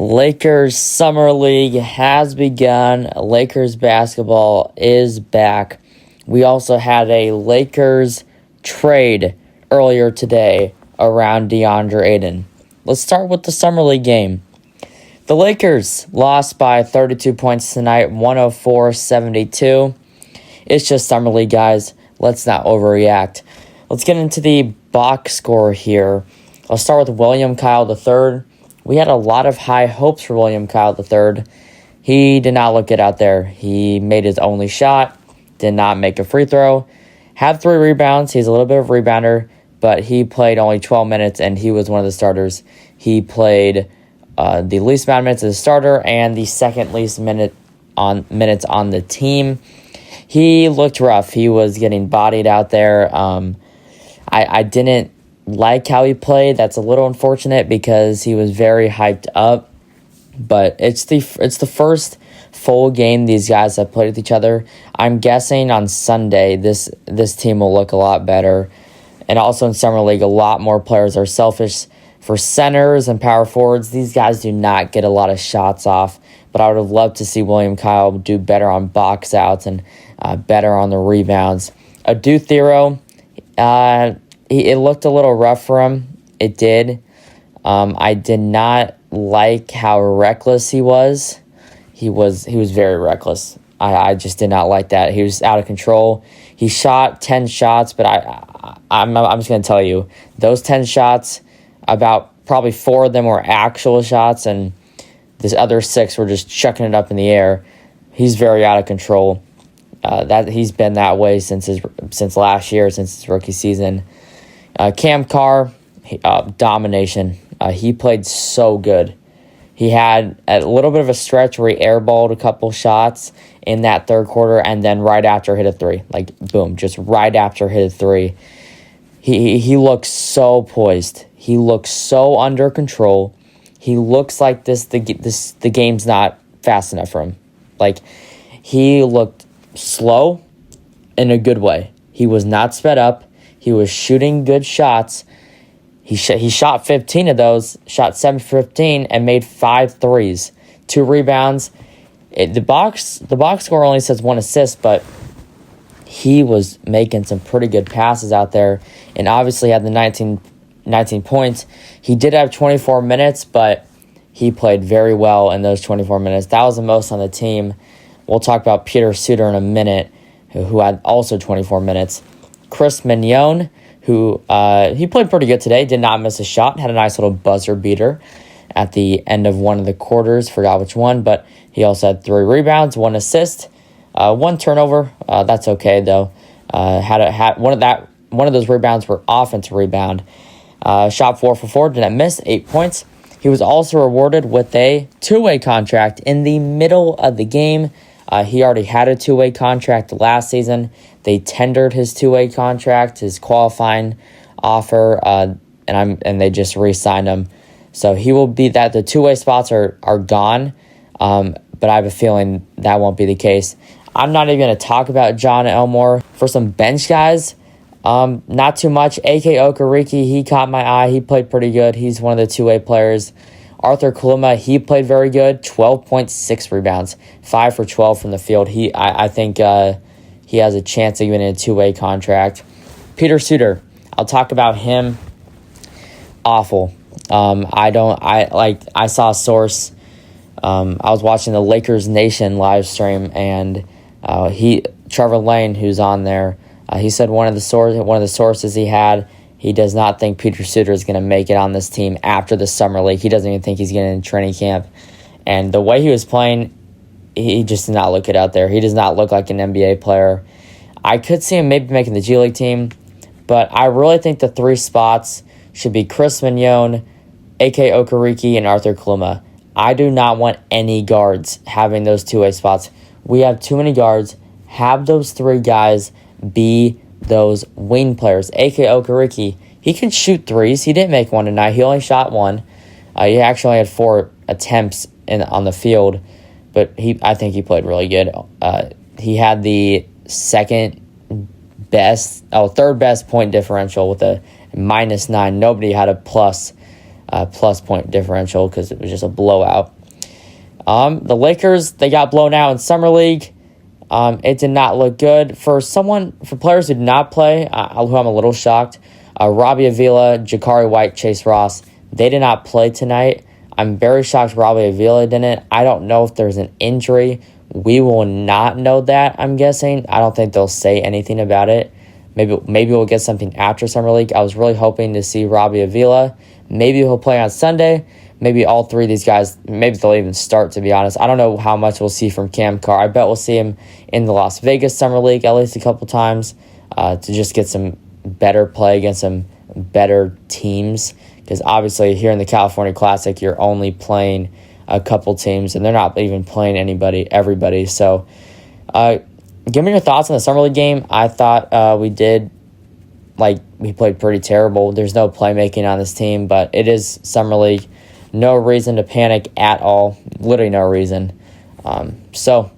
Lakers Summer League has begun. Lakers basketball is back. We also had a Lakers trade earlier today around Deandre Ayton. Let's start with the Summer League game. The Lakers lost by 32 points tonight, 104-72. It's just Summer League, guys. Let's not overreact. Let's get into the box score here. I'll start with William Kyle III. We had a lot of high hopes for William Kyle III. He did not look good out there. He made his only shot, did not make a free throw, had 3 rebounds. He's a little bit of a rebounder, but he played only 12 minutes, and he was one of the starters. He played the least amount of minutes as a starter and the second least minutes on the team. He looked rough. He was getting bodied out there. I didn't like how he played. That's a little unfortunate because he was very hyped up. But it's the first full game these guys have played with each other. I'm guessing on Sunday this team will look a lot better. And also in Summer League, a lot more players are selfish. For centers and power forwards, these guys do not get a lot of shots off. But I would have loved to see William Kyle do better on box outs and better on the rebounds. Adu Thero, it looked a little rough for him. It did. I did not like how reckless he was. He was very reckless. I just did not like that. He was out of control. He shot 10 shots, but I'm just going to tell you, those 10 shots, about probably 4 of them were actual shots, and this other 6 were just chucking it up in the air. He's very out of control. That he's been that way since last year, since his rookie season. Cam Carr, domination. He played so good. He had a little bit of a stretch where he airballed a couple shots in that third quarter, and then right after hit a 3. Like, boom, just right after hit a 3. He looks so poised. He looks so under control. He looks like the game's not fast enough for him. Like, he looked slow in a good way. He was not sped up. He was shooting good shots. He shot 15 of those, shot 7 for 15, and made 5 threes, 2 rebounds. The box score only says 1 assist, but he was making some pretty good passes out there, and obviously had the 19 points. He did have 24 minutes, but he played very well in those 24 minutes. That was the most on the team. We'll talk about Peter Suter in a minute, who had also 24 minutes. Chris Mignon, who he played pretty good today, did not miss a shot, had a nice little buzzer beater at the end of one of the quarters, forgot which one, but he also had 3 rebounds, 1 assist, 1 turnover. That's okay though. Had one of those rebounds were offensive rebound. Shot 4 for 4, didn't miss, 8 points. He was also rewarded with a 2-way contract in the middle of the game. He already had a 2-way contract last season. They tendered his 2-way contract, his qualifying offer, and they just re-signed him. So he will be that. The 2-way spots are gone, but I have a feeling that won't be the case. I'm not even going to talk about John Elmore. For some bench guys, not too much. A.K. Okereke, he caught my eye. He played pretty good. He's one of the 2-way players. Arthur Kaluma, he played very good. 12.6 rebounds, 5 for 12 from the field. I think he has a chance of getting a 2-way contract. Peter Suter, I'll talk about him. Awful. I saw a source. I was watching the Lakers Nation live stream, and Trevor Lane, who's on there, he said one of the sources he had, he does not think Peter Suter is going to make it on this team after the Summer League. He doesn't even think he's getting in training camp. And the way he was playing, he just did not look good out there. He does not look like an NBA player. I could see him maybe making the G League team, but I really think the 3 spots should be Chris Mignon, A.K. Okereke, and Arthur Kaluma. I do not want any guards having those 2-way spots. We have too many guards. Have those 3 guys be those wing players. A.K. Okereke, he can shoot 3s. He didn't make one tonight. He only shot 1. He actually had 4 attempts on the field, but I think he played really good. He had the third best point differential with a -9. Nobody had a plus plus point differential because it was just a blowout. The Lakers, they got blown out in Summer League. It did not look good. For players who did not play, who I'm a little shocked, Robbie Avila, Jakari White, Chase Ross, they did not play tonight. I'm very shocked Robbie Avila didn't. I don't know if there's an injury. We will not know that, I'm guessing. I don't think they'll say anything about it. Maybe we'll get something after Summer League. I was really hoping to see Robbie Avila. Maybe he'll play on Sunday. Maybe all three of these guys, maybe they'll even start, to be honest. I don't know how much we'll see from Cam Carr. I bet we'll see him in the Las Vegas Summer League at least a couple times to just get some better play against some better teams. Because obviously here in the California Classic, you're only playing a couple teams, and they're not even playing everybody. So give me your thoughts on the Summer League game. I thought we played pretty terrible. There's no playmaking on this team, but it is Summer League. No reason to panic at all. Literally no reason. So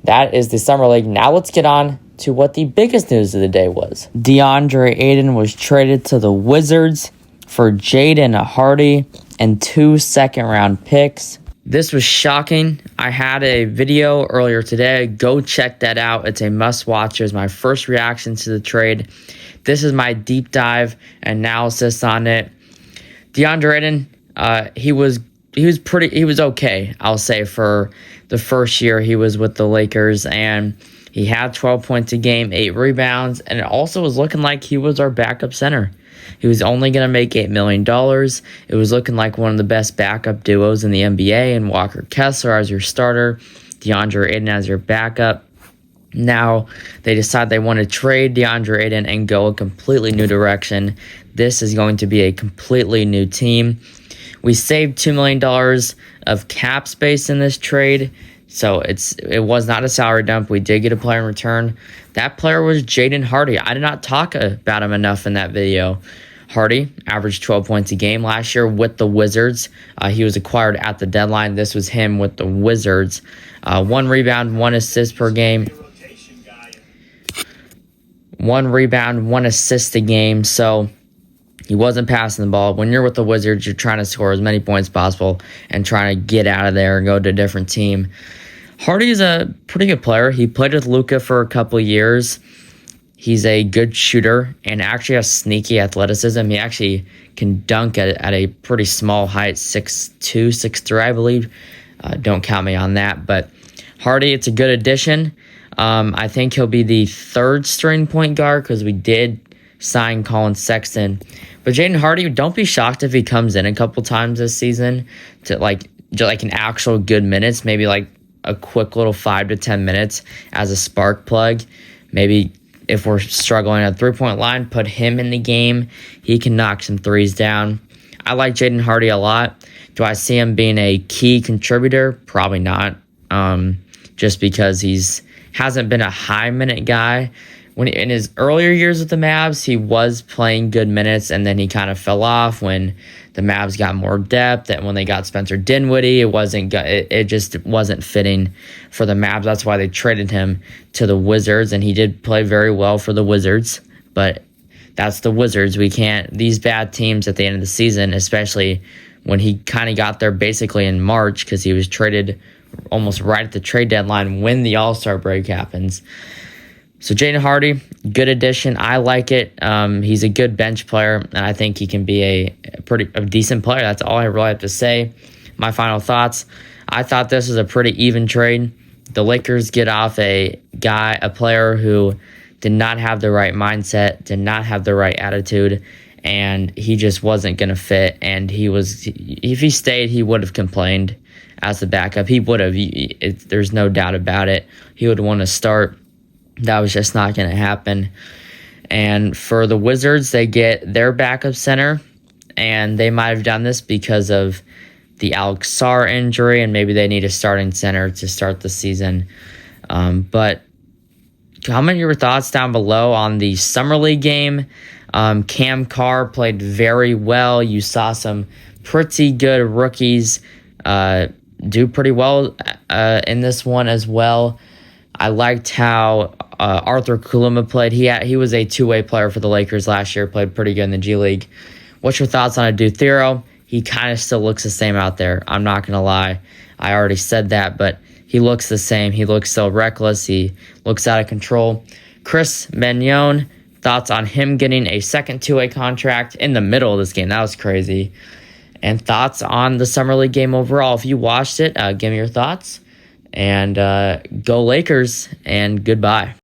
that is the Summer League. Now let's get on to what the biggest news of the day was. Deandre Ayton was traded to the Wizards for Jaden Hardy and 2 second-round picks. This was shocking. I had a video earlier today. Go check that out. It's a must-watch. It was my first reaction to the trade. This is my deep dive analysis on it. Deandre Ayton, he was okay, I'll say, for the first year he was with the Lakers, and he had 12 points a game, 8 rebounds, and it also was looking like he was our backup center. He was only going to make $8 million. It was looking like one of the best backup duos in the NBA, and Walker Kessler as your starter, Deandre Ayton as your backup. Now they decide they want to trade Deandre Ayton and go a completely new direction. This is going to be a completely new team. We saved $2 million of cap space in this trade, so it was not a salary dump. We did get a player in return. That player was Jaden Hardy. I did not talk about him enough in that video. Hardy averaged 12 points a game last year with the Wizards. He was acquired at the deadline. This was him with the Wizards. 1 rebound, 1 assist per game. 1 rebound, 1 assist a game. So he wasn't passing the ball. When you're with the Wizards, you're trying to score as many points as possible and trying to get out of there and go to a different team. Hardy is a pretty good player. He played with Luka for a couple of years. He's a good shooter and actually has sneaky athleticism. He actually can dunk at a pretty small height, 6'2", 6'3", I believe. Don't count me on that. But Hardy, it's a good addition. I think he'll be the 3rd string point guard because we did sign Colin Sexton. But Jaden Hardy, don't be shocked if he comes in a couple times this season to like an actual good minutes, maybe like a quick little 5 to 10 minutes as a spark plug. Maybe if we're struggling at the 3-point line, put him in the game. He can knock some threes down. I like Jaden Hardy a lot. Do I see him being a key contributor? Probably not. Just because hasn't been a high minute guy. When in his earlier years with the Mavs, he was playing good minutes, and then he kind of fell off when the Mavs got more depth. And when they got Spencer Dinwiddie, it just wasn't fitting for the Mavs. That's why they traded him to the Wizards, and he did play very well for the Wizards. But that's the Wizards. These bad teams at the end of the season, especially when he kind of got there basically in March because he was traded almost right at the trade deadline when the All-Star break happens. So Jaden Hardy, good addition. I like it. He's a good bench player, and I think he can be a decent player. That's all I really have to say. My final thoughts. I thought this was a pretty even trade. The Lakers get off a player who did not have the right mindset, did not have the right attitude, and he just wasn't going to fit. And if he stayed, he would have complained as the backup. He would have. There's no doubt about it. He would want to start. That was just not going to happen. And for the Wizards, they get their backup center, and they might have done this because of the Alex Sarr injury, and maybe they need a starting center to start the season. But comment your thoughts down below on the Summer League game. Cam Carr played very well. You saw some pretty good rookies do pretty well in this one as well. I liked how Arthur Kuluma played. He was a two-way player for the Lakers last year, played pretty good in the G League. What's your thoughts on Adu Thero? he kind of still looks the same out there. I'm not going to lie. I already said that, but he looks the same. He looks so reckless. He looks out of control. Chris Mignon, thoughts on him getting a second two-way contract in the middle of this game? That was crazy. And thoughts on the Summer League game overall. If you watched it, give me your thoughts. And go Lakers, and goodbye.